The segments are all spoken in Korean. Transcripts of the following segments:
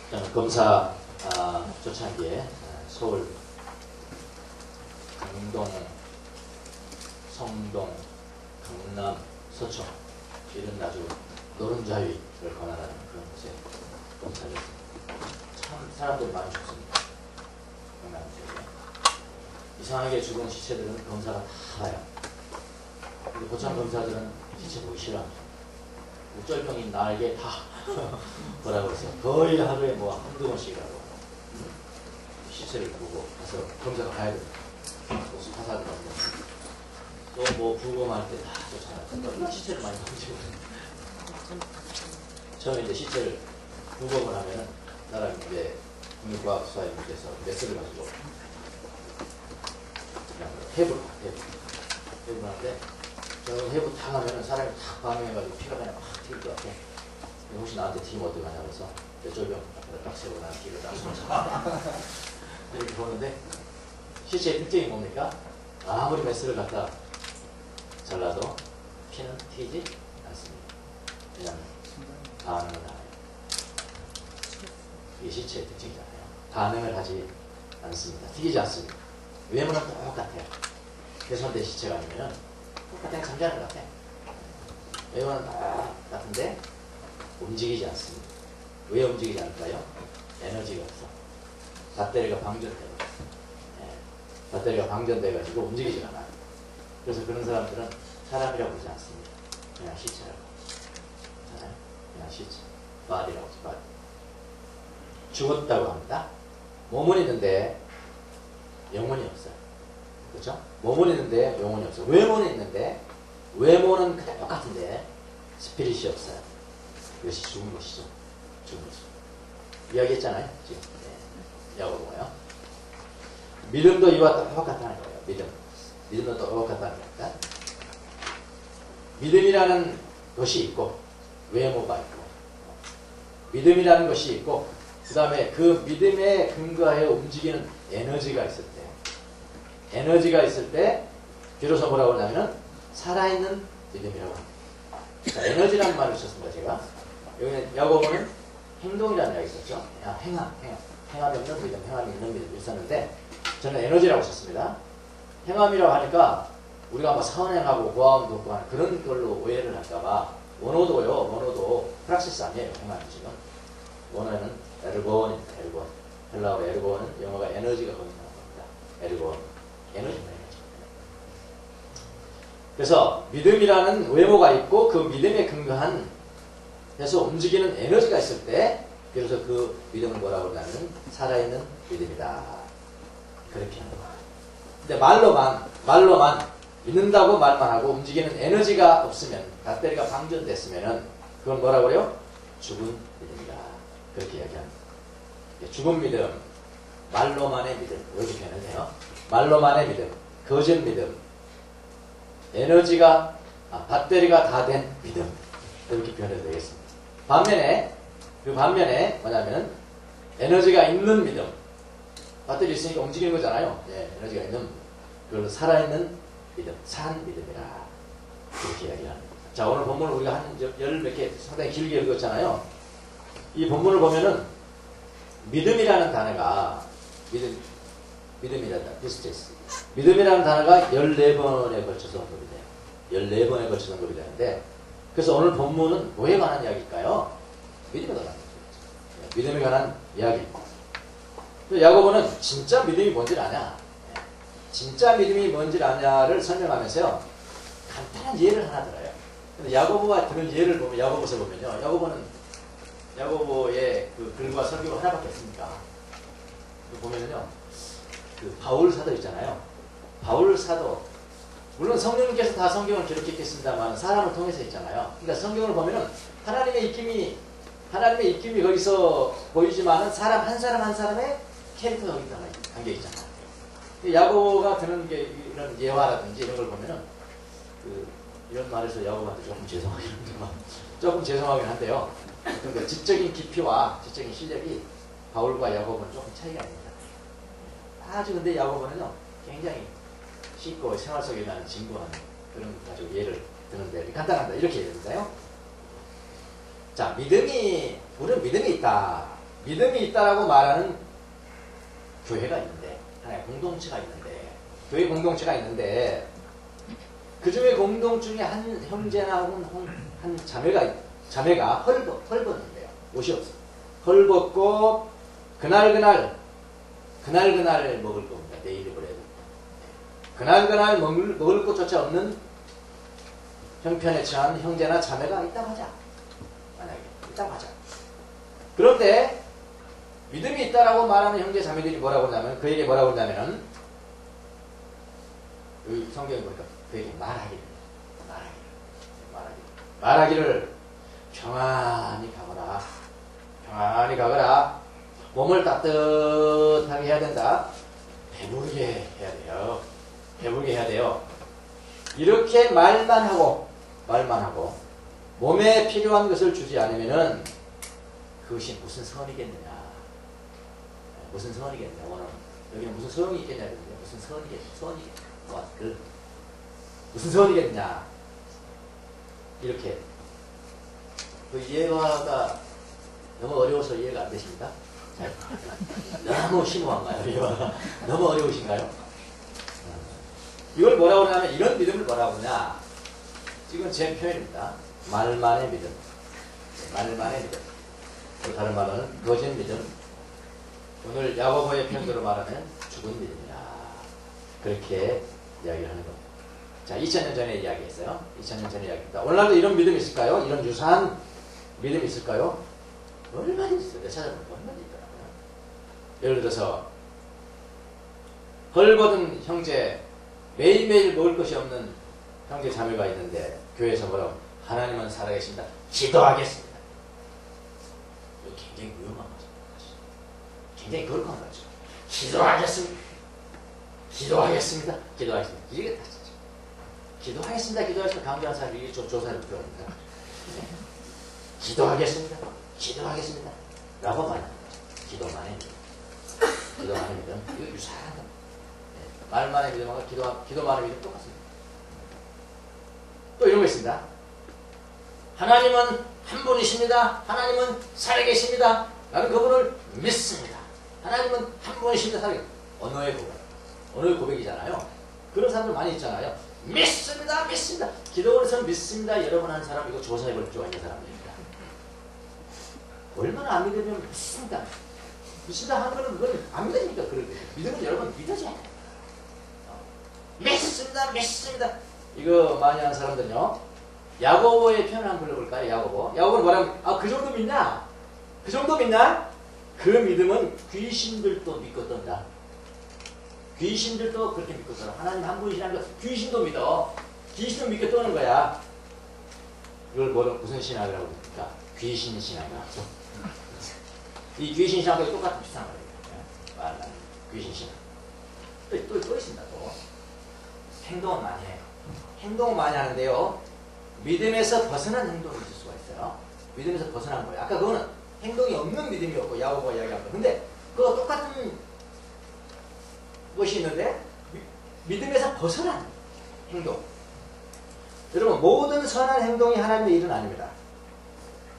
저는 검사 초창기에 서울 강동, 성동, 강남, 서초 이런 아주 노른자위를 권한하는 그런 곳에 검사를 했습니다. 참 사람들이 많이 죽습니다. 강남 지역에. 이상하게 죽은 시체들은 검사가 다 봐요. 근데 고참 검사들은 시체 보기 싫어합니다. 우절병인 나에게 다 뭐라고 했어요. 거의 하루에 뭐 한두 번씩이라도 시체를 보고 가서 검사가 가야 됩니다. 또 화살을 받고 또 뭐 부검할 때 다 쫓아가요. 시체를 많이 만지고 처음에 이제 시체를 부검을 하면은 나라 이제 국립과학수사연구소에서 메스를 가지고 그냥 해부를 하는데 저는 해부 다 가면은 사람이 탁 방해해가지고 피가 그냥 막 튈 것 같아. 혹시 나한테 튀면 어떡하냐 그래서 뇌졸병 앞에다 딱 세우고 난 피를 딱 쏟아 이렇게 보는데 시체의 특징이 뭡니까? 아무리 메스를 갖다 잘라도 피는 튀지 않습니다. 왜냐하면 반응을 안 해요. 이게 시체의 특징이잖아요. 반응을 하지 않습니다. 튀기지 않습니다. 외모는 똑같아요. 개선된 시체가 아니면은 똑같아요. 잠자는 것 같아. 외모는 똑같은데 움직이지 않습니다. 왜 움직이지 않을까요? 에너지가 없어. 배터리가 방전되고 배터리가 방전돼가지고 움직이지 않아요. 그래서 그런 사람들은 사람이라고 보지 않습니다. 그냥 시체라고. 그냥 시체. 바디라고 하죠. 바디. 죽었다고 합니다. 몸은 있는데 영혼이 없어요. 그렇죠? 몸은 있는데 영혼이 없어요. 외모는 있는데 외모는 그냥 똑같은데 스피릿이 없어요. 이것이 죽은 것이죠. 죽은 것이죠. 이야기했잖아요. 지금. 네. 야고보가요. 믿음도 이와 똑같다는 거예요. 믿음도 똑같다는 겁니다. 믿음이라는 것이 있고 외모가 있고 믿음이라는 것이 있고 그 다음에 그 믿음에 근거하여 움직이는 에너지가 있을 때 비로소 뭐라고 하냐면 살아있는 믿음이라고 합니다. 자, 에너지라는 말을 썼습니다. 제가 여기는 야고보는 행동이라는 이야기 있었죠. 행함이 없는 믿음, 행함이 있는 믿음이 있었는데 저는 에너지라고 썼습니다. 행함이라고 하니까 우리가 뭐 선행하고 고아함 돕고 하는 그런 걸로 오해를 할까봐 원어도 프락시스 아니에요. 행함이 지금 원어는 에르곤입니다. 에르곤. 헬라어 에르곤은 영어가 에너지가 거기 나온 겁니다. 에르곤. 에너지입니다. 그래서 믿음이라는 외모가 있고 그 믿음에 근거한 해서 움직이는 에너지가 있을 때 그래서 그 믿음을 뭐라고 하냐면 살아있는 믿음이다. 그렇게 하는 거예요. 근데 말로만 믿는다고 말만 하고 움직이는 에너지가 없으면 배터리가 방전됐으면은 그건 뭐라고 그래요? 죽은 믿음이다. 그렇게 이야기합니다. 죽은 믿음, 말로만의 믿음 이렇게 표현을 해요. 말로만의 믿음, 거짓 믿음, 에너지가 배터리가 다 된 믿음 이렇게 표현해도 되겠습니다. 반면에 뭐냐면은 에너지가 있는 믿음, 배터리 있으니까 움직이는 거잖아요. 예, 에너지가 있는 그걸 살아있는 믿음, 산 믿음이라 그렇게 이야기를 합니다. 자, 오늘 본문을 우리가 한 열 몇 개 상당히 길게 읽었잖아요. 이 본문을 보면은 믿음이라는 단어가 믿음이라는 피스테스 믿음이라는 단어가 14번에 걸쳐서 언급이 돼요. 14번에 걸쳐서 언급이 되는데 그래서 오늘 본문은 뭐에 관한 이야기일까요? 믿음에 관한 이야기죠. 믿음에 관한 이야기. 야고보는 진짜 믿음이 뭔지를 아냐? 진짜 믿음이 뭔지를 아냐를 설명하면서요. 간단한 예를 하나 들어요. 근데 야고보가 들은 예를 보면 야고보서 보면요. 야고보의 그 글과 설교가 하나밖에 없습니까? 보면은요. 그 바울 사도 있잖아요. 바울 사도 물론 성령님께서 다 성경을 기록했겠습니다만 사람을 통해서 있잖아요. 그러니까 성경을 보면은 하나님의 입김이 거기서 보이지만은 사람 한 사람의 캐릭터가 거기 담겨 있잖아요. 야고보가 드는 게 이런 예화라든지 이런 걸 보면은 이런 말에서 야고보한테 조금 죄송하긴 한데요. 그러니까 지적인 깊이와 지적인 실력이 바울과 야고보는 조금 차이가 있습니다. 아주 근데 야고보는요 굉장히 쉽고 생활 속에 나는 진부한 그런 가지고 예를 드는데 간단합니다. 이렇게 얘기합니다요. 자, 우리는 믿음이 있다. 믿음이 있다라고 말하는 교회가 있는데, 하나의 공동체가 있는데, 교회 공동체가 있는데, 그 중에 공동 중에 한 형제나 혹은 한 자매가 헐벗는데요. 옷이 없어. 헐벗고, 그날 먹을 겁니다. 데일리 브레드. 그날 먹을 것조차 없는 형편에 처한 형제나 자매가 있다고 하자. 만약에 있다고 하자. 그런데 믿음이 있다라고 말하는 형제 자매들이 뭐라고 하냐면, 그에게 뭐라고 하냐면은, 여기 성경에 보니까 그에게 말하기를 평안히 가거라. 몸을 따뜻하게 해야 된다. 배부르게 해야 돼요. 이렇게 말만 하고 몸에 필요한 것을 주지 않으면은 그것이 무슨 선이겠느냐. 오늘 여기는 무슨 소용이 있겠냐. 무슨 선이겠냐. 이렇게. 그 이해가 너무 어려워서 이해가 안 되십니까? 너무 심오한가요? 이해가 너무 어려우신가요? 이걸 뭐라고 하냐면, 이런 믿음을 뭐라고 하냐. 지금 제 표현입니다. 말만의 믿음. 또 다른 말로는 거짓 믿음. 오늘 야고보의 표현대로 말하면 죽은 믿음이야. 그렇게 이야기를 하는 겁니다. 자, 2000년 전에 이야기했어요. 2000년 전에 이야기했다. 오늘날도 이런 믿음이 있을까요? 이런 유사한 믿음이 있을까요? 얼마나 있어요? 내가 찾아보니까 얼마나 있더라고요. 예를 들어서 헐벗은 형제, 매일매일 먹을 것이 없는 형제 자매가 있는데 교회에서 뭐라고? 하나님은 살아계신다. 기도하겠습니다. 이거 굉장히 위험한 거죠. 굉장히 거룩한 거죠. 기도하겠습니다. 이게 다 진짜. 기도하겠습니다. 강조한 사람이 이게 조사를 들어옵니다. 기도하겠습니다. 라고 말합니다. 기도만의 믿음. 이거 유사한 겁니다. 말만의 믿음하고 기도만의 믿음 똑같습니다. 또 이런 거 있습니다. 하나님은 한 분이십니다. 하나님은 살아계십니다. 나는 그분을 믿습니다. 하나님은 한 분이십니다. 살아계십니다. 언어의 고백이잖아요. 그런 사람들 많이 있잖아요. 믿습니다. 기도원에서는 믿습니다. 여러 번 한 사람, 이거 조사해볼 필요가 있는 사람들입니다. 얼마나 안 믿으면 믿습니다 하는 거는 그건 안 믿으니까 그러거든요. 믿으면 여러분 믿어줘야 돼요. 믿습니다. 이거 많이 하는 사람들은요. 야고보의 표현을 한번 불러볼까요? 야고보는 뭐라고? 그 정도 믿나? 그 믿음은 귀신들도 믿고 떤다. 귀신들도 그렇게 믿고 떠나. 하나님 한 분이시라는 거 귀신도 믿어. 귀신도 믿고 떠는 거야. 이걸 무슨 신학이라고 합니까? 귀신 신학이라고 하죠. 이 귀신 신학도 똑같은 비슷한 거예요. 귀신 신학. 또 있습니다. 또 행동은 많이 해요. 행동은 많이 하는데요. 믿음에서 벗어난 행동이 있을 수가 있어요. 믿음에서 벗어난 거예요. 아까 그거는 행동이 없는 믿음이었고 야고보가 이야기한 거. 근데 그거 똑같은 것이 있는데 믿음에서 벗어난 행동. 여러분, 모든 선한 행동이 하나님의 일은 아닙니다.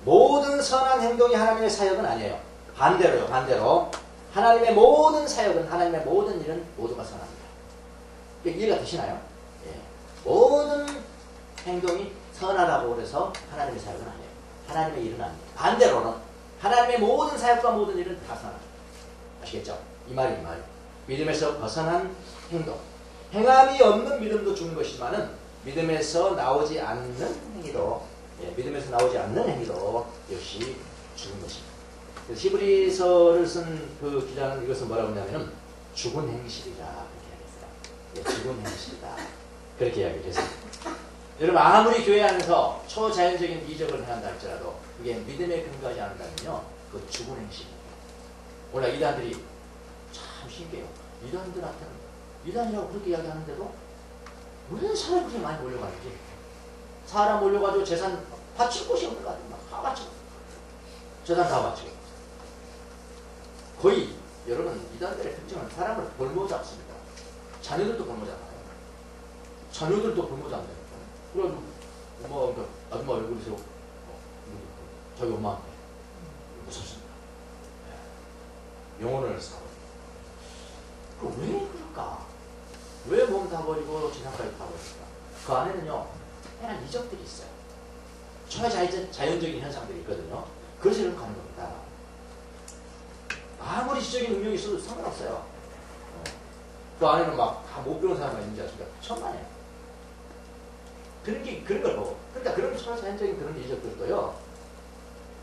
모든 선한 행동이 하나님의 사역은 아니에요. 반대로 하나님의 모든 사역은, 하나님의 모든 일은 모두가 선합니다. 이해가 되시나요? 예. 모든 행동이 선하다고 그래서 하나님의 사역은 아니에요. 하나님의 일은 아니에요. 반대로는 하나님의 모든 사역과 모든 일은 다 선합니다. 아시겠죠? 이 말이. 믿음에서 벗어난 행동. 행함이 없는 믿음도 죽은 것이지만은 믿음에서 나오지 않는 행위도, 역시 죽은 것입니다. 그래서 히브리서를 쓴 그 기자는 이것을 뭐라고 하냐면은 죽은 행실이다. 그렇게 이야기했어요. 죽은 행실이다. 그렇게 이야기했습니다. 여러분, 아무리 교회 안에서 초자연적인 이적을 행한다 할지라도 그게 믿음에 근거하지 않는다면요, 그 죽은 행실입니다. 원래 이단들이 참 신기해요. 이단이라고 그렇게 이야기하는데도 왜 사람이 그렇게 많이 몰려가는지. 사람 몰려가지고 재산 바칠 곳이 없는 거 아닙니까? 다 바치고. 재산 다 바치고. 거의 여러분, 이단들의 특징은 사람을 볼모 잡습니다. 자녀들도 볼모 잡아요. 자녀들도 볼모 잡는다니까. 그래가지고 아줌마 얼굴이 세워. 저희 엄마한테 무섭습니다. 영혼을 사고. 왜 그럴까? 왜 몸 다 버리고 지상까지 다 버릴까? 그 안에는요, 다양한 이적들이 있어요. 초자연적인 현상들이 있거든요. 그래서 이렇게 가는 겁니다. 아무리 지적인 능력이 있어도 상관없어요. 그 안에는 막 다 못 배운 사람이 있는지 아십니까? 천만이에요. 그런 걸 보고. 그러니까 그런 초자연적인 그런 이적들도요,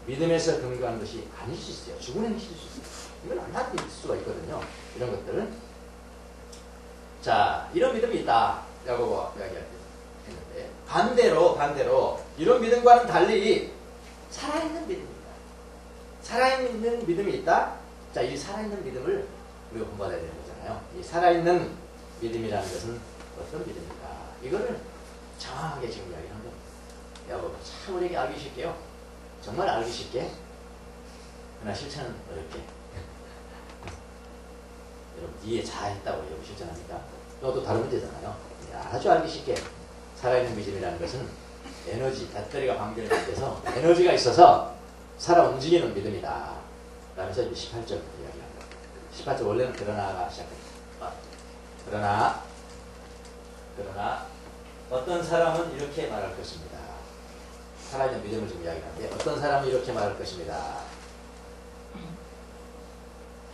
믿음에서 근거한 것이 아닐 수 있어요. 죽은 행실일 수 있어요. 이건 얼마든지 있을 수가 있거든요. 이런 것들은. 자, 이런 믿음이 있다. 라고 이야기했는데, 반대로, 이런 믿음과는 달리, 살아있는 믿음입니다. 살아있는 믿음이 있다? 자, 이 살아있는 믿음을 우리가 본받아야 되는 거잖아요. 이 살아있는 믿음이라는 것은 어떤 믿음입니까? 이거를 정확하게 지금 이야기하는 겁니다. 여러분, 참 우리에게 알기 쉽게요. 정말 알기 쉽게. 그러나 실천은 어렵게. 여러분, 이해 잘했다고 여러분 실천합니까? 또 다른 문제잖아요. 아주 알기 쉽게 살아있는 믿음이라는 것은 에너지, 배터리가 방전이 돼서 에너지가 있어서 살아 움직이는 믿음이다. 라면서 18절 이야기합니다. 18절 원래는 그러나가 시작합니다. 그러나 어떤 사람은 이렇게 말할 것입니다. 살아있는 믿음을 좀 이야기하는데 어떤 사람은 이렇게 말할 것입니다.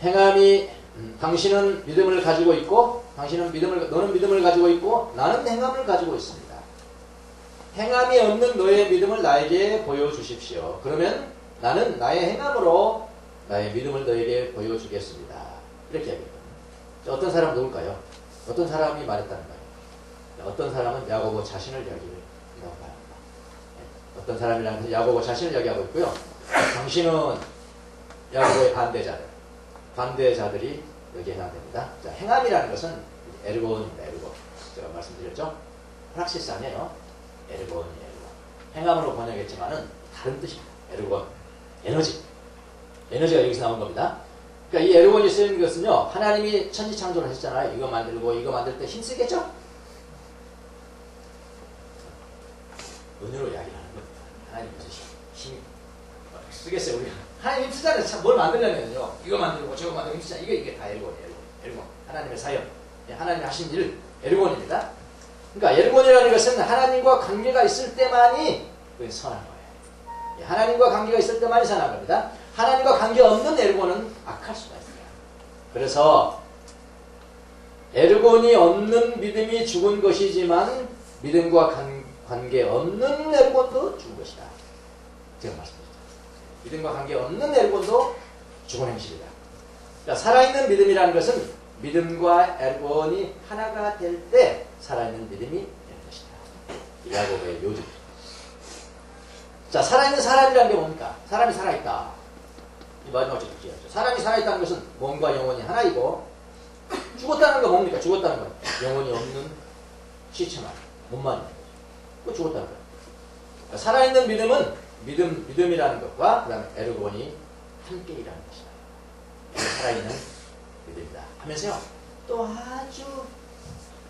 행함이 당신은 믿음을 가지고 있고 너는 믿음을 가지고 있고 나는 행함을 가지고 있습니다. 행함이 없는 너의 믿음을 나에게 보여주십시오. 그러면 나는 나의 행함으로 나의 믿음을 너에게 보여주겠습니다. 이렇게 얘기합니다. 어떤 사람은 누굴까요? 어떤 사람이 말했다는가요? 어떤 사람은 야고보 자신을 이야기한다고 말합니다. 어떤 사람이라는 것은 야고보 자신을 이야기하고 있고요. 당신은 야고보의 반대자들이 여기에 해당됩니다. 자, 행함이라는 것은 에르곤입니다. 에르곤. 제가 말씀드렸죠? 프락시스 아니에요. 에르곤이에요. 행함으로 번역했지만은 다른 뜻입니다. 에르곤. 에너지가 여기서 나온 겁니다. 그러니까 이 에르곤이 쓰이는 것은요, 하나님이 천지 창조를 하셨잖아요. 이거 만들고 이거 만들 때 힘쓰겠죠? 은혜로 이야기를 하는 겁니다. 하나님 무슨 힘 쓰겠어요, 우리가. 하나님 힘쓰잖아요. 참 뭘 만들려면요. 이거 만들고 저거 만들고 힘쓰잖아요. 이게 다 에르곤이에요. 에르곤. 하나님의 사역. 하나님이 하신 일, 에르곤입니다. 그러니까 에르곤이라는 것은 하나님과 관계가 있을 때만이 선한 거예요. 하나님과 관계가 있을 때만이 선한 겁니다. 하나님과 관계없는 에르곤은 악할 수가 있어요. 그래서 에르곤이 없는 믿음이 죽은 것이지만 믿음과 관계없는 에르곤도 죽은 것이다. 제가 말씀드렸죠. 믿음과 관계없는 에르곤도 죽은 행실이다. 그러니까 살아있는 믿음이라는 것은 믿음과 에르곤이 하나가 될 때 살아있는 믿음이 되는 것이다. 야고보의 요즘. 자, 살아있는 사람이라는 게 뭡니까? 사람이 살아있다. 이 마지막 절 기억하죠. 사람이 살아있다는 것은 몸과 영혼이 하나이고, 죽었다는 건 뭡니까? 죽었다는 건 영혼이 없는 시체만, 몸만 있는 거죠. 그 죽었다는 거예요. 그러니까 살아있는 믿음은 믿음이라는 것과 그 다음에 에르곤이 함께 일하는 것이다. 살아있는 믿음이다. 하면서요, 또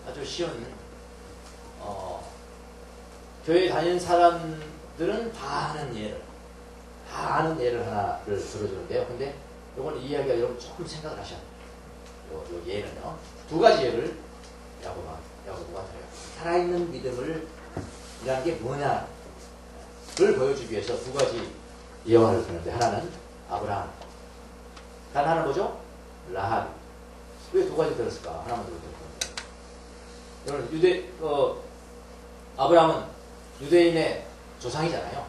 아주 쉬운, 교회 다니는 사람들은 다 아는 예를 하나를 들어주는데요. 근데 이걸 이해하기가 여러분 조금 생각을 하셔야 돼요. 요 예는요. 두 가지 예를 야고보가 드려요. 살아있는 믿음을 이라는 게 뭐냐를 보여주기 위해서 두 가지 예화를 드는데 하나는 아브라함. 다른 하나는 뭐죠? 라합. 왜 두 가지 들었을까? 하나만 들었을 건데. 여러분 아브라함은 유대인의 조상이잖아요.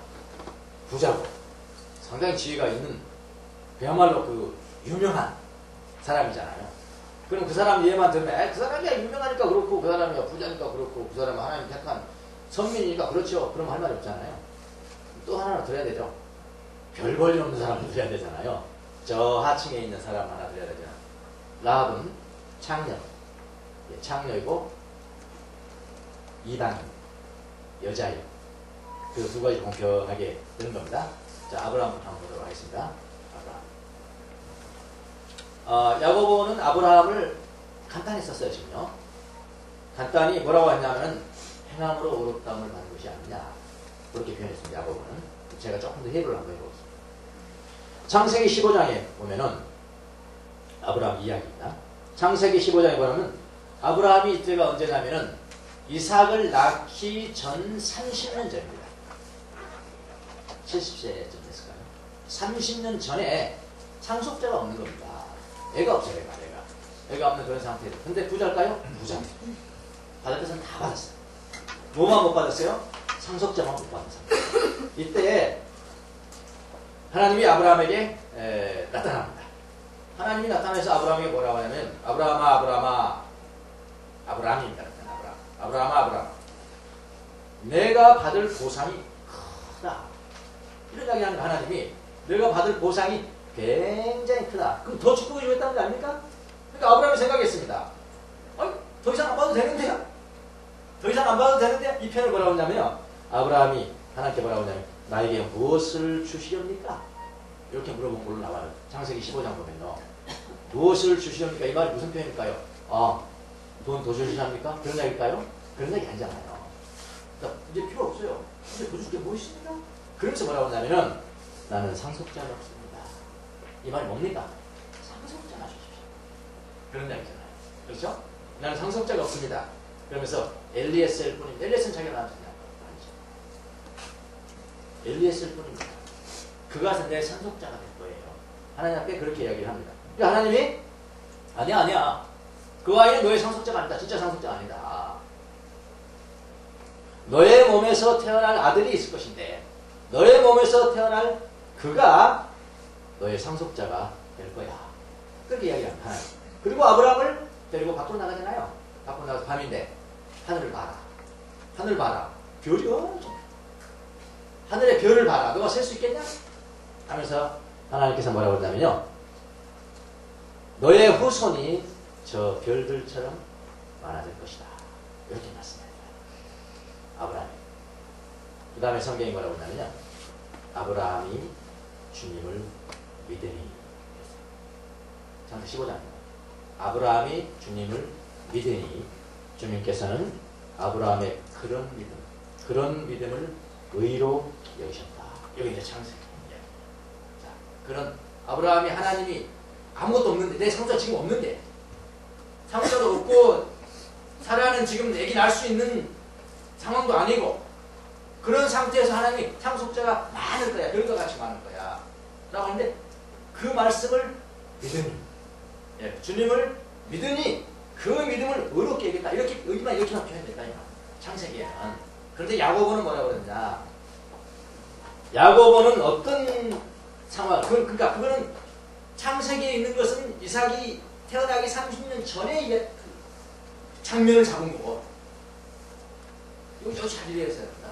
부자고 상당히 지혜가 있는 그야말로 그 유명한 사람이잖아요. 그럼 그 사람 예만 들으면 그 사람이 유명하니까 그렇고 그 사람이 부자니까 그렇고 그 사람은 하나님 택한 선민이니까 그렇죠. 그럼 할 말이 없잖아요. 또 하나 들어야 되죠. 별 볼일 없는 사람을 들어야 되잖아요. 저 하층에 있는 사람 하나 들어야 되잖아요. 라합은 창녀이고 이방인 여자예요. 그 두 가지 공평하게 되는 겁니다. 자, 아브라함부터 한번 보도록 하겠습니다. 야고보는 아브라함을 간단히 썼어요, 지금요. 간단히 뭐라고 했냐면 행함으로 의롭다함을 받는 것이 아니냐. 그렇게 표현했습니다. 야고보는. 제가 조금 더 해부를 한번 해보겠습니다. 창세기 15장에 보면은 아브라함 이야기입니다. 창세기 15장에 보면 아브라함이 이때가 언제냐면은 이삭을 낳기 전 30년 전입니다. 70세쯤 됐을까요? 30년 전에 상속자가 없는 겁니다. 애가 없어요. 애가 없는 그런 상태예요. 근데 부자일까요? 부자. 받을 것은 다 받았어요. 뭐만 못 받았어요? 상속자만 못 받은 상태. 이때 하나님이 아브라함에게 나타납니다. 하나님이 나타나서 아브라함에게 뭐라고 하냐면 아브라함입니다. 아브라함아 내가 받을 보상이 크다. 이런 이야기 하는 하나님이 내가 받을 보상이 굉장히 크다. 그럼 더 축복해 주겠다는 거 아닙니까? 그러니까 아브라함이 생각했습니다. 더 이상 안 받아도 되는데요? 더 이상 안 받아도 되는데? 이 편을 뭐라고 하냐면요. 아브라함이 하나님께 뭐라고 하냐면 나에게 무엇을 주시렵니까? 이렇게 물어본 걸로 나와요. 창세기 15장 보면요. 무엇을 주시렵니까? 이 말이 무슨 표현일까요? 돈 더 주시합니까? 그런 얘기일까요? 그런 얘기 아니잖아요. 그러니까 이제 필요 없어요. 이제 더 줄 게 뭐 있습니까? 그러면서 뭐라고 하냐면은 나는 상속자가 없습니다. 이 말이 뭡니까? 상속자가 주십시오. 그런 얘기잖아요. 그렇죠? 나는 상속자가 없습니다. 그러면서 엘리에셀 뿐입니다. 엘리에셀은 자기가 낳았잖아요. 아니죠. 엘리에셀 뿐입니다. 그가 내 상속자가 될 거예요. 하나님 앞에 그렇게 이야기를 합니다. 그러니까 하나님이 아니야. 그 아이는 너의 상속자가 아니다. 진짜 상속자가 아니다. 너의 몸에서 태어날 아들이 있을 것인데 너의 몸에서 태어날 그가 너의 상속자가 될 거야. 그렇게 이야기합니다. 하나님. 그리고 아브라함을 데리고 밖으로 나가잖아요. 밖으로 나가서 밤인데 하늘을 봐라. 하늘 봐라. 별이 엄청 하늘의 별을 봐라. 너가 셀 수 있겠냐? 하면서 하나님께서 뭐라고 그러냐면요. 너의 후손이 저 별들처럼 많아질 것이다. 이렇게 말씀합니다. 아브라함이. 그 다음에 성경이 뭐라고 하냐면요. 아브라함이 주님을 믿으니. 창세기 15장입니다. 아브라함이 주님을 믿으니 주님께서는 아브라함의 그런 믿음을 의로 여기셨다. 여기 이제 창세기입니다. 자, 그런 아브라함이 하나님이 아무것도 없는데 내 상속자 지금 없는데 상속자도 없고 사라는 지금 애기 낳을 수 있는 상황도 아니고 그런 상태에서 하나님이 상속자가 많을 거야. 별과 같이 많을 거야. 라고 하는데 그 말씀을 믿으니 주님을 믿으니 그 믿음을 의롭게 여겼다. 이렇게만 표현됐다. 창세기에는. 그런데 야고보는 뭐라고 그러냐. 야고보는 어떤 상황, 그러니까 그거는 창세기에 있는 것은 이삭이 태어나기 30년 전에 장면을 잡은 거고. 이거 잘 이해해야 됩니다.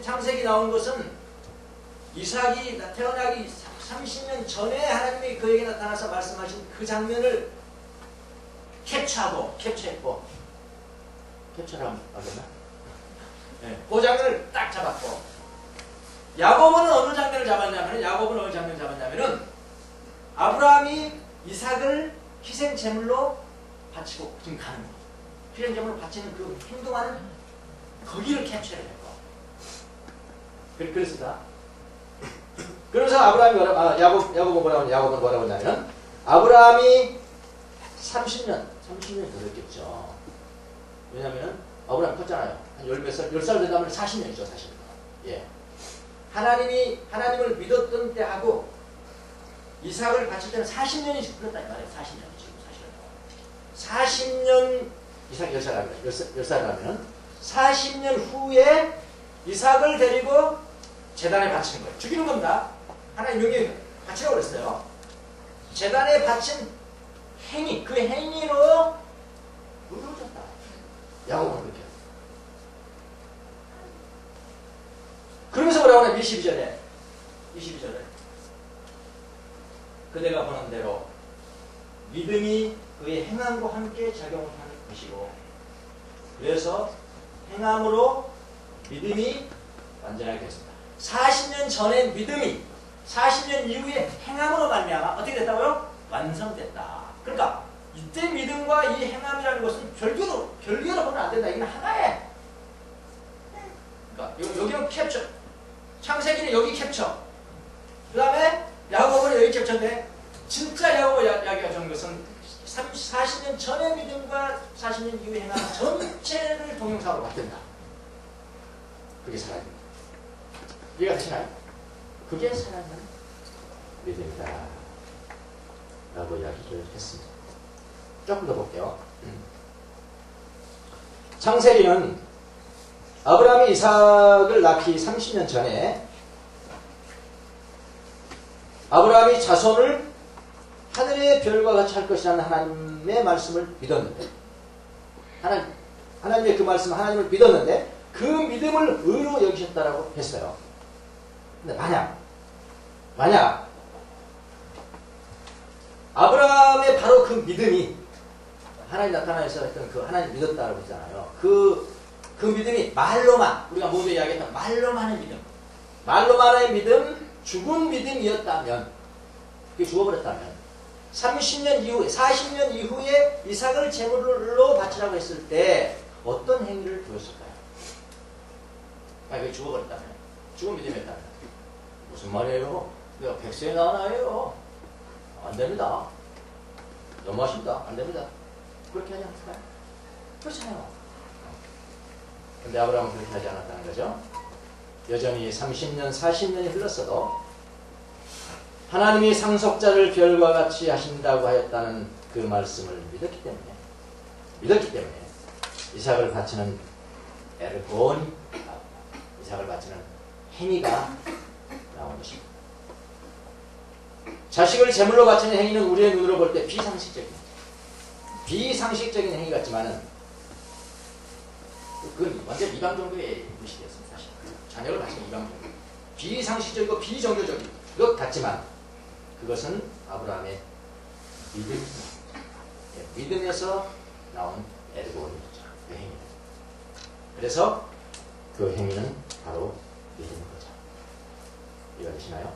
창세기 나온 것은 이삭이 태어나기 30년 전에 하나님이 그에게 나타나서 말씀하신 그 장면을 캡처했고, 캡처를 하겠나? 네, 그 장면을 딱 잡았고, 야고보는 어느 장면을 잡았냐면은, 아브라함이 이삭을 희생 제물로 바치고 지금 가는 거. 희생 제물로 바치는 그 행동하는 거기를 캡처를 했고. 그랬습니다. 그래서 아브라함이 야고보는 뭐라고 하냐면, 아브라함이 30년 더 됐겠죠. 왜냐면은, 아브라함이 컸잖아요. 한 10살 되다면 40년이죠, 40년. 예. 하나님을 믿었던 때하고, 이삭을 바칠 때는 40년이 흘렀다, 이 말이에요. 40년, 지금 40년. 이삭이 10살이라면, 40년 후에 이삭을 데리고 제단에 바치는 거예요. 죽이는 겁니다. 하나님 명령이 바치라고 그랬어요. 제단에 바친 행위, 그 행위로 의로워졌다. 야고보는 그렇게. 그러면서 뭐라고 하냐, 22절에. 그대가 보는 대로 믿음이 그의 행함과 함께 작용을 하는 것이고, 그래서 행함으로 믿음이 완전하게 됐습니다. 40년 전의 믿음이 40년 이후에 행함으로 말미암아 어떻게 됐다고요? 완성됐다. 그러니까 이때 믿음과 이 행함이라는 것은 별개로 보면 안 된다. 이건 하나의 그러니까 여기는 캡처. 창세기는 여기 캡처. 그 다음에 야고보는 여기 캡처인데 진짜 야고보 이야기가 주는 것은 40년 전의 믿음과 40년 이후에 행한 전체를 동영상으로 받든다. 그게 살아있는 이해가 되시나요? 그게 살아있는 믿음이다 라고 이야기를 했습니다. 조금 더 볼게요. 창세기는 아브라함이 이삭을 낳기 30년 전에 아브라함이 자손을 하늘의 별과 같이 할 것이라는 하나님의 말씀을 믿었는데 하나님의 그 말씀 하나님을 믿었는데 그 믿음을 의로 여기셨다라고 했어요. 근데 만약 아브라함의 바로 그 믿음이 하나님 나타나셔서 했던 그 하나님 믿었다라고 했잖아요. 그 믿음이 말로만 우리가 모두 이야기했던 말로만의 믿음 말로만의 믿음 죽은 믿음이었다면 그게 죽어버렸다면 30년 이후에 40년 이후에 이삭을 제물로 바치라고 했을 때 어떤 행위를 보였을까요? 그게 죽어버렸다면 죽은 믿음이었다면 무슨 말이에요? 내가 100세에 낳은 아이예요. 안 됩니다. 너무하십니다. 안 됩니다. 그렇게 하지 않을까요? 그렇잖아요. 근데 아브라함은 그렇게 하지 않았다는 거죠. 여전히 30년, 40년이 흘렀어도 하나님이 상속자를 별과 같이 하신다고 하였다는 그 말씀을 믿었기 때문에 이삭을 바치는 에르곤이 이삭을 바치는 행위가 나온 것입니다. 자식을 제물로 바치는 행위는 우리의 눈으로 볼 때 비상식적인 행위 같지만은 그건 완전 이방 정도의 의식이었습니다. 사실 자녀를 바치는 이방 정도 비상식적이고 비종교적인 것 같지만 그것은 아브라함의 믿음에서 나온 에르곤이었죠. 그 행위는. 그래서 그 행위는 바로 믿음인 거죠. 이해되시나요?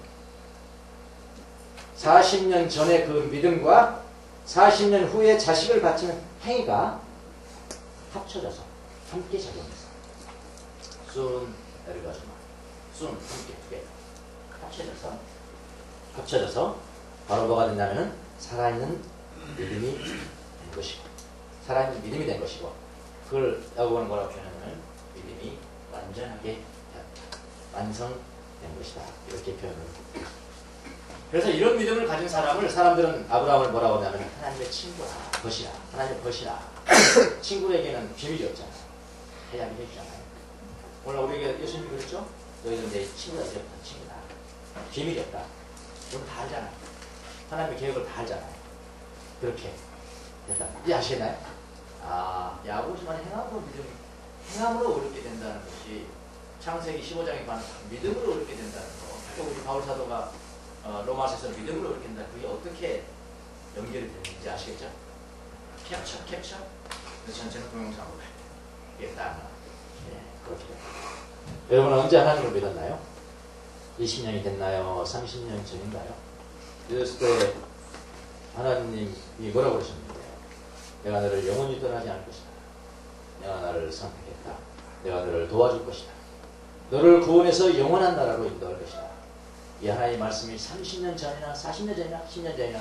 40년 전의 그 믿음과 40년 후에 자식을 바치는 행위가 합쳐져서 함께 작용해서 순 에르가즈마 순 함께 두 개 합쳐져서 바로 뭐가 된다면 살아있는 믿음이 된 것이고 살아있는 믿음이 된 것이고 그걸 야고보는 뭐라고 표현하면 믿음이 완전하게 완성된 것이다 이렇게 표현을 합니다. 그래서 이런 믿음을 가진 사람들은 아브라함을 뭐라고 하냐면 하나님의 친구라 것이라 하나님의 것이라 친구에게는 비밀이 없잖아요. 이야기 해주잖아요. 오늘 우리에게 예수님이 그랬죠? 너희들은 내 친구다 친구다 비밀이 없다. 그럼 다 알잖아요. 하나님의 계획을 다 알잖아요. 그렇게 됐다. 이제 아시겠나요? 야고보지만 행함으로 어렵게 된다는 것이 창세기 15장에 관한 믿음으로 어렵게 된다는 거. 또 우리 바울 사도가 로마서에서 믿음으로 어렵게 된다. 그게 어떻게 연결이 되는지 아시겠죠? 캡처. 그 전체는 동영상으로 갈 때. 이게 딱 그렇게 됩니다. 여러분은 언제 하나님을 믿었나요? 20년이 됐나요? 30년 전인가요? 믿었을 때 하나님이 뭐라고 그러셨는데요? 내가 너를 영원히 떠나지 않을 것이다. 내가 나를 선택했다. 내가 너를 도와줄 것이다. 너를 구원해서 영원한 나라로 인도할 것이다. 이 하나님의 말씀이 30년 전이나 40년 전이나 10년 전이나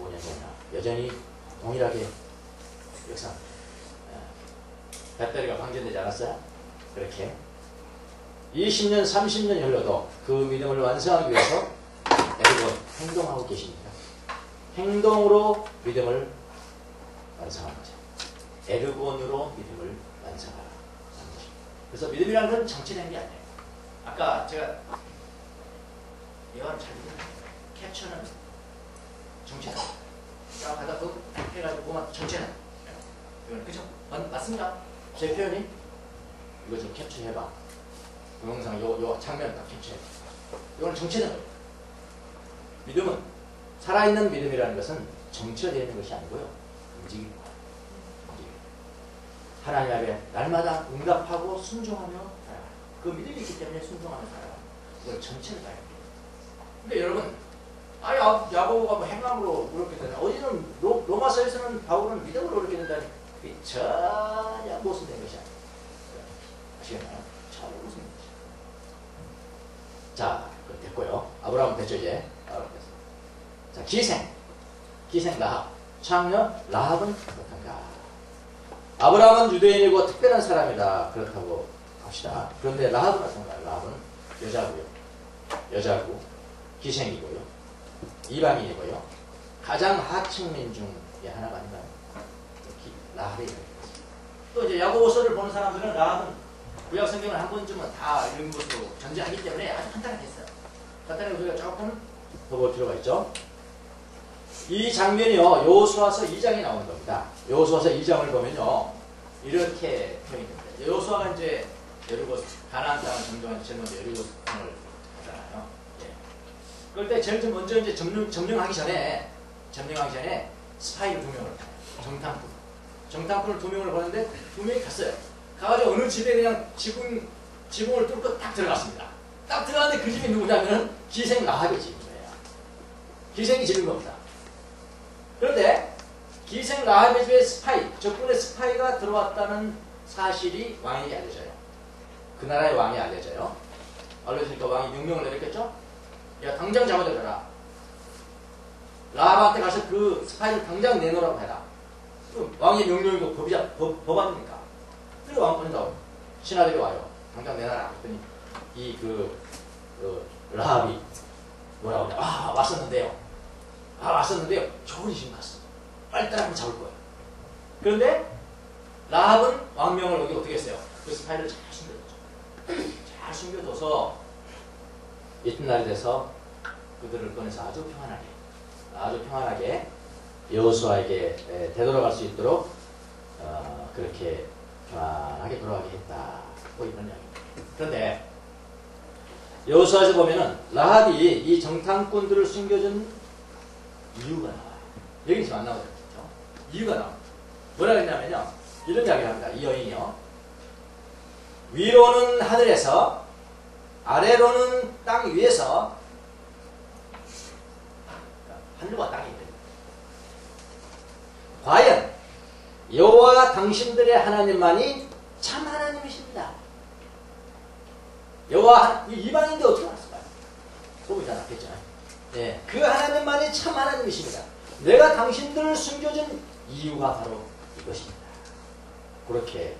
5년 전이나 여전히 동일하게 역사합니다. 배터리가 방전되지 않았어요? 그렇게 20년, 30년이 흘러도 그 믿음을 완성하기 위해서 여러분 행동하고 계십니다. 행동으로 믿음을 완성하는 거죠. 에르곤으로 믿음을 완성하는 것입니다. 그래서 믿음이라는 건 정치된 게 아니에요. 아까 제가 이건 잘 캡처는 정치다. 딱 가다 그 해가지고 보면 정치는 이건 그죠? 맞습니다. 제 표현이 이거 좀 캡처해봐. 동영상 요 장면 딱 캡처해. 이건 정치는 거예요. 믿음은 살아있는 믿음이라는 것은 정치가 되어 있는 것이 아니고요. 움직이는 거예요. 하나님 앞에 날마다 응답하고 순종하며 살아가요. 그 믿음이 있기 때문에 순종하며 살아가요. 그걸 전체를 봐야 돼요. 근데 여러분, 야고보가 뭐 행함으로 어렵게 되나? 어디는 로마서에서는 바울은 믿음으로 어렵게 된다니 그게 전혀 모순된 것이 아니에요. 아시겠나요? 처음으로 승리했죠. 자, 됐고요. 아브라함 됐죠, 이제. 아브라함 됐어. 자, 기생 라합. 창녀 라합은 어떤가? 아브라함은 유대인이고 특별한 사람이다. 그렇다고 합시다. 그런데 라합은 어떤가요? 라합은 여자고, 기생이고요. 이방인이고요. 가장 하층민 중에 하나가 아닌가요? 라합이 또 이제 야고보서를 보는 사람들은 라합은 구약 성경을 한 번쯤은 다 읽은 것으로 전제하기 때문에 아주 간단하게 했어요. 간단하게 우리가 조금 더 볼 필요가 있죠. 이 장면이요, 여호수아서 2장에 나오는 겁니다. 여호수아서 2장을 보면요, 이렇게 표현이 됩니다. 여호수아가 이제 여리고 가나안 땅을 점령한 제일 먼저 여리고성을 하잖아요. 예. 그럴 때 제일 먼저 이제 점령하기 전에 스파이를 2명을 봐요. 정탐꾼을 2명을 보는데 2명이 갔어요. 가가지고 어느 집에 그냥 지붕을 뚫고 딱 들어갔습니다. 딱 들어갔는데 그 집이 누구냐면은 기생 라합의 집인 거예요. 기생이 지은 겁니다. 그런데 기생 라합의 집에 적군의 스파이가 들어왔다는 사실이 왕에게 알려져요. 그 나라의 왕이 알려져요. 알려지니까 왕이 명령을 내렸겠죠? 야, 당장 잡아들여라. 라합한테 가서 그 스파이를 당장 내놓으라고 해라. 왕의 명령이고 법 아닙니까? 그리고 왕권이 나오고 신하들이 와요. 당장 내놔라. 그랬더니 라합이 뭐라고 하냐. 왔었는데요. 좋은 신 갔어. 빨리 따라가면 잡을 거예요. 그런데 라합은 왕명을 어떻게 했어요? 그 스파이를 잘 숨겨뒀죠. 잘 숨겨둬서 이튿날이 돼서 그들을 꺼내서 아주 평안하게 여호수아에게 되돌아갈 수 있도록 그렇게 편안하게 돌아가게 했다. 뭐 이런 이야기입니다. 그런데 여호수아에서 보면은 라합이 이 정탐꾼들을 숨겨준 이유가 나와요. 여기 지금 안 나오죠. 이유가 나옵니다. 뭐라 그랬냐면요, 이런 이야기를 합니다. 이 여인이요, 위로는 하늘에서 아래로는 땅 위에서, 하늘과 땅이 있다. 과연 여호와 당신들의 하나님만이 참 하나님이십니다. 여호와 이방인데 어떻게 알았을까요? 소문이 다 났겠잖아요. 네, 그 하나님만이 참 하나님이십니다. 내가 당신들을 숨겨준 이유가 바로 이것입니다. 그렇게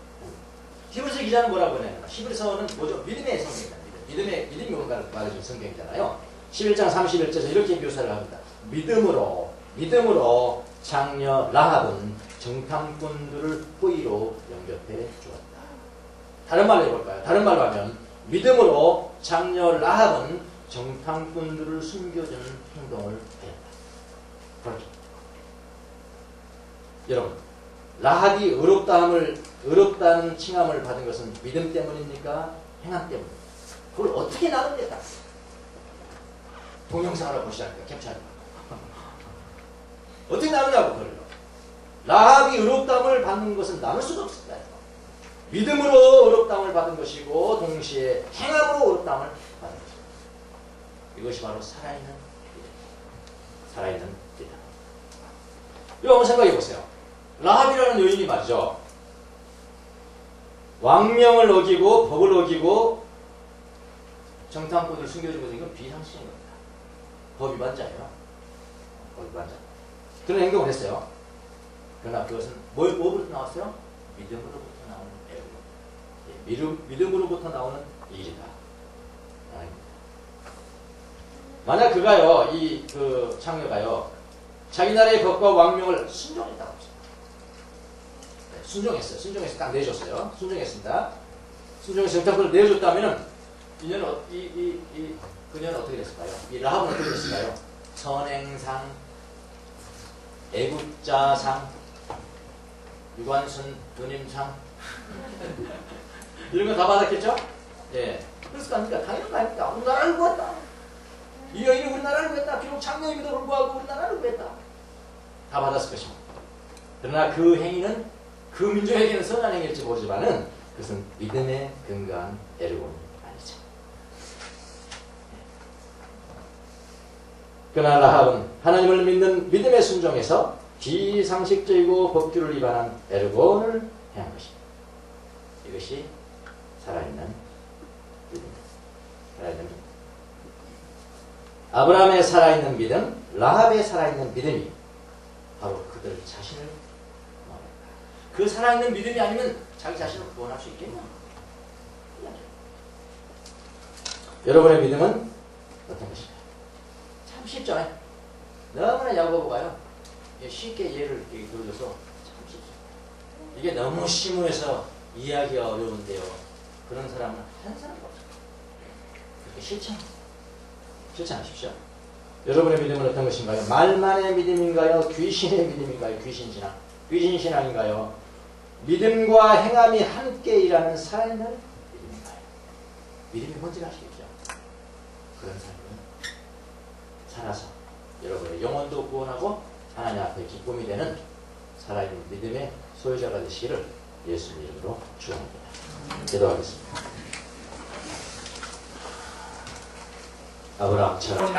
히브리서 기자는 뭐라고 하냐면, 히브리서는 뭐죠? 믿음의 성경입니다. 믿음이 뭔가를 말해주는 성경이잖아요. 11장 31절에서 이렇게 묘사를 합니다. 믿음으로 장녀 라합은 정탐꾼들을 호의로 영접해 주었다. 다른 말로 해볼까요? 다른 말로 하면 믿음으로 장녀 라합은 정탐꾼들을 숨겨주는 행동을 하였다. 그렇죠. 여러분, 라합이 의롭다는 칭함을 받은 것은 믿음 때문입니까? 행함 때문입니까? 그걸 어떻게 나눕니까? 동영상으로 보시라니까 캡처하는 거. 어떻게 나누냐고 그걸요. 라합이 의롭다함을 받는 것은 나눌 수가 없습니다. 믿음으로 의롭다함을 받은 것이고 동시에 행함으로 의롭다함을 받은 것입니다. 이것이 바로 살아있는 믿음. 이거 한번 생각해 보세요. 라합이라는 여인이 말이죠, 왕명을 어기고 법을 어기고 정탐꾼을 숨겨준 것은 이건 비상식인 겁니다. 법 위반자예요. 법 위반자. 그런 행동을 했어요. 그러나 그것은 뭐부터 나왔어요? 믿음으로부터 나오는 애로. 믿음으로부터 나오는 일이다. 만약 그가요, 그 창녀가요, 자기 나라의 법과 왕명을 순종했다고 합시다. 네, 순종했어요. 순종해서 딱 내줬어요. 순종했습니다. 순종해서 정탐꾼을 내줬다면은 그녀는 어떻게 됐을까요? 이 라합은 어떻게 됐을까요? 선행상, 애국자상, 유관순 누님상 이런 거 다 받았겠죠? 예. 그랬을 거 아닙니까? 당연한 거 아닙니까? 우리나라를 구했다. 이 여인이 우리나라를 구했다. 비록 장녀임에도 불구하고 우리나라를 구했다. 다 받았을 것입니다. 그러나 그 행위는 그 민족에게는 선한 행위일지 모르지만은 그것은 믿음에 근거한 에르곤이 아니죠. 그러나 라합은 하나님을 믿는 믿음에 순종해서 비상식적이고 법규를 위반한 에르곤을 행한 것입니다. 이것이 살아있는 살아있는 믿음. 아브라함의 살아있는 믿음, 라합의 살아있는 믿음이 바로 그들 자신을 구원했다. 그 살아있는 믿음이 아니면 자기 자신을 구원할 수 있겠냐? 여러분의 믿음은 어떤 것인가? 참 쉽죠? 너무나 야고보가요. 쉽게 예를 들어줘서 참 쉽죠. 이게 너무 심오해서 이해하기가 어려운데요. 그런 사람은 한 사람도 없어요. 그렇게 실천하십시오. 여러분의 믿음은 어떤 것인가요? 말만의 믿음인가요? 귀신의 믿음인가요? 귀신신앙? 귀신신앙인가요? 믿음과 행함이 함께 일하는 살아있는 믿음인가요? 믿음이 뭔지 아시겠죠? 그런 삶은 살아서 여러분의 영혼도 구원하고 하나님 앞에 기쁨이 되는 살아있는 믿음의 소유자가 되시기를 예수님 이름으로 축원합니다. 기도하겠습니다. 아브라함처럼